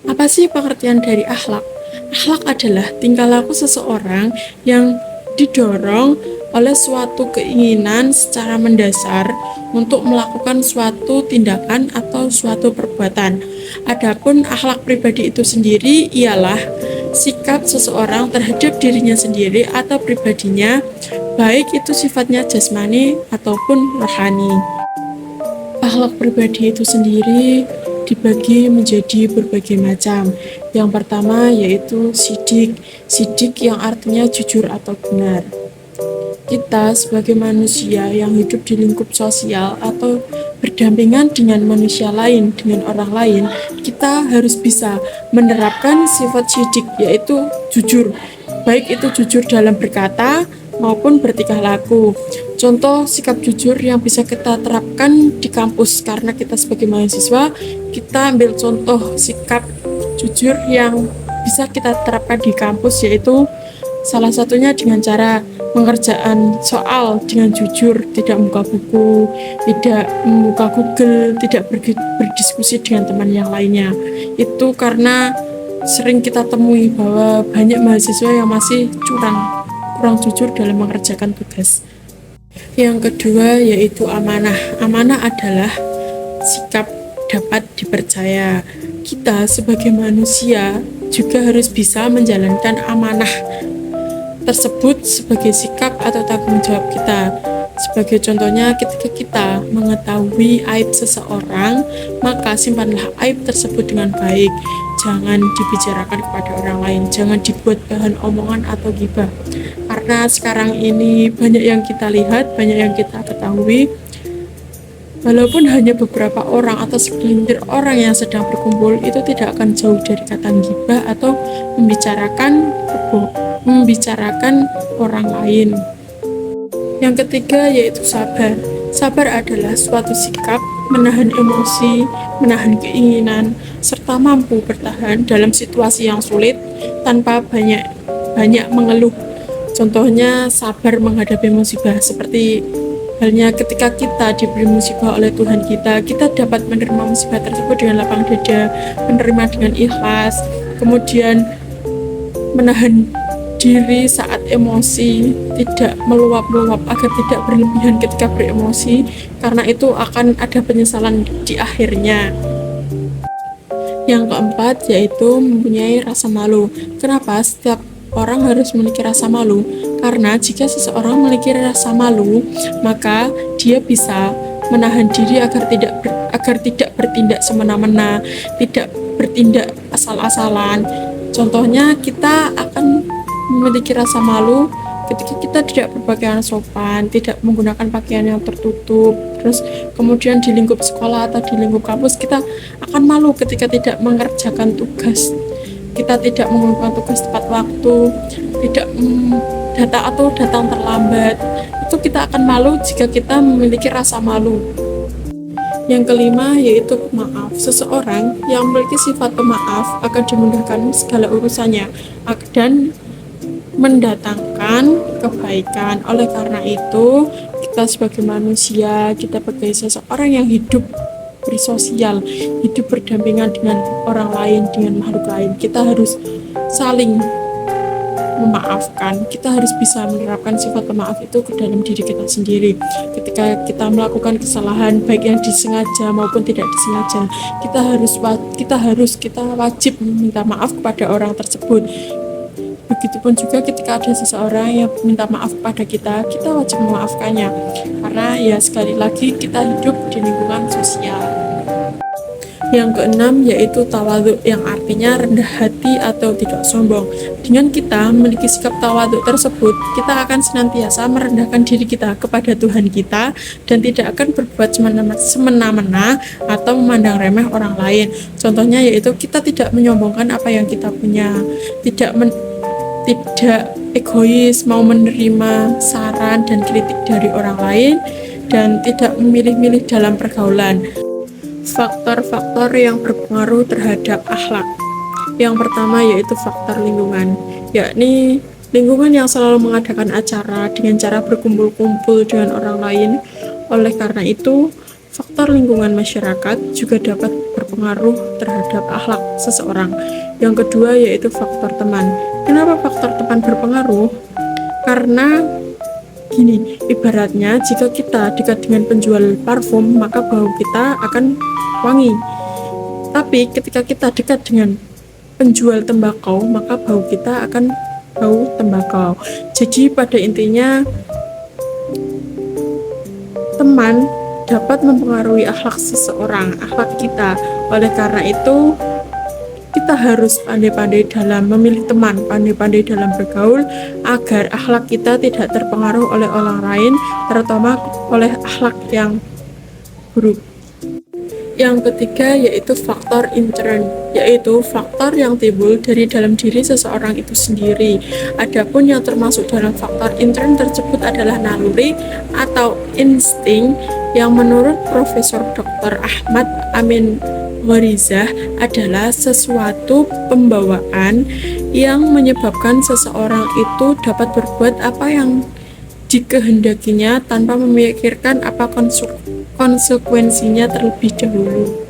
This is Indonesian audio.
Apa sih pengertian dari akhlak? Akhlak adalah tingkah laku seseorang yang didorong oleh suatu keinginan secara mendasar untuk melakukan suatu tindakan atau suatu perbuatan. Adapun akhlak pribadi itu sendiri ialah sikap seseorang terhadap dirinya sendiri atau pribadinya, baik itu sifatnya jasmani ataupun rohani. Akhlak pribadi itu sendiri dibagi menjadi berbagai macam. Yang pertama yaitu sidik. Sidik yang artinya jujur atau benar. Kita sebagai manusia yang hidup di lingkup sosial atau berdampingan dengan manusia lain, dengan orang lain, kita harus bisa menerapkan sifat sidik, yaitu jujur. Baik itu jujur dalam berkata maupun bertingkah laku. Contoh sikap jujur yang bisa kita terapkan di kampus, karena kita sebagai mahasiswa, kita ambil contoh sikap jujur yang bisa kita terapkan di kampus, yaitu salah satunya dengan cara mengerjakan soal dengan jujur, tidak membuka buku, tidak membuka Google, tidak berdiskusi dengan teman yang lainnya. Itu karena sering kita temui bahwa banyak mahasiswa yang masih kurang jujur dalam mengerjakan tugas. Yang kedua yaitu amanah. Amanah adalah sikap dapat dipercaya. Kita sebagai manusia juga harus bisa menjalankan amanah tersebut sebagai sikap atau tanggung jawab kita. Sebagai contohnya, ketika kita mengetahui aib seseorang, maka simpanlah aib tersebut dengan baik. Jangan dibicarakan kepada orang lain, jangan dibuat bahan omongan atau gibah. Karena sekarang ini banyak yang kita lihat, banyak yang kita ketahui, walaupun hanya beberapa orang atau segelintir orang yang sedang berkumpul, itu tidak akan jauh dari kata gibah atau membicarakan orang lain. Yang ketiga yaitu sabar. Sabar adalah suatu sikap menahan emosi, menahan keinginan, serta mampu bertahan dalam situasi yang sulit tanpa banyak mengeluh. Contohnya sabar menghadapi musibah, seperti halnya ketika kita diberi musibah oleh Tuhan kita dapat menerima musibah tersebut dengan lapang dada, menerima dengan ikhlas, kemudian menahan diri saat emosi, tidak meluap-luap agar tidak berlebihan ketika beremosi, karena itu akan ada penyesalan di akhirnya. Yang keempat yaitu mempunyai rasa malu. Kenapa setiap orang harus memiliki rasa malu? Karena jika seseorang memiliki rasa malu, maka dia bisa menahan diri agar tidak bertindak semena-mena, tidak bertindak asal-asalan. Contohnya, kita akan memiliki rasa malu ketika kita tidak berpakaian sopan, tidak menggunakan pakaian yang tertutup. Terus kemudian di lingkup sekolah atau di lingkup kampus, kita akan malu ketika tidak mengerjakan tugas, kita tidak mengumpulkan tugas tepat waktu, tidak datang terlambat. Itu kita akan malu jika kita memiliki rasa malu. Yang kelima yaitu pemaaf. Seseorang yang memiliki sifat pemaaf akan dimudahkan segala urusannya dan mendatangkan kebaikan. Oleh karena itu, kita sebagai manusia, kita sebagai seseorang yang hidup bersosial, hidup berdampingan dengan orang lain, dengan makhluk lain, kita harus saling memaafkan. Kita harus bisa menerapkan sifat pemaaf itu ke dalam diri kita sendiri. Ketika kita melakukan kesalahan, baik yang disengaja maupun tidak disengaja, kita wajib meminta maaf kepada orang tersebut. Begitupun juga ketika ada seseorang yang minta maaf kepada kita wajib memaafkannya. Karena ya sekali lagi kita hidup di lingkungan sosial. Yang keenam yaitu tawadhu, yang artinya rendah hati atau tidak sombong. Dengan kita memiliki sikap tawadhu tersebut, kita akan senantiasa merendahkan diri kita kepada Tuhan kita dan tidak akan berbuat semena-mena atau memandang remeh orang lain. Contohnya yaitu kita tidak menyombongkan apa yang kita punya, tidak egois, mau menerima saran dan kritik dari orang lain, dan tidak memilih-milih dalam pergaulan. Faktor-faktor yang berpengaruh terhadap akhlak. Yang pertama yaitu faktor lingkungan, yakni lingkungan yang selalu mengadakan acara dengan cara berkumpul-kumpul dengan orang lain. Oleh karena itu, Faktor lingkungan masyarakat juga dapat berpengaruh terhadap akhlak seseorang. Yang kedua yaitu faktor teman. Kenapa faktor teman berpengaruh? Karena gini, ibaratnya jika kita dekat dengan penjual parfum, maka bau kita akan wangi. Tapi ketika kita dekat dengan penjual tembakau, maka bau kita akan bau tembakau. Jadi pada intinya teman dapat mempengaruhi akhlak seseorang, akhlak kita. Oleh karena itu, kita harus pandai-pandai dalam memilih teman, pandai-pandai dalam bergaul agar akhlak kita tidak terpengaruh oleh orang lain, terutama oleh akhlak yang buruk. Yang ketiga yaitu faktor intern, yaitu faktor yang timbul dari dalam diri seseorang itu sendiri. Adapun yang termasuk dalam faktor intern tersebut adalah naluri atau insting yang menurut Profesor Dr. Ahmad Amin Warizah adalah sesuatu pembawaan yang menyebabkan seseorang itu dapat berbuat apa yang dikehendakinya tanpa memikirkan apa konsekuensinya terlebih dahulu.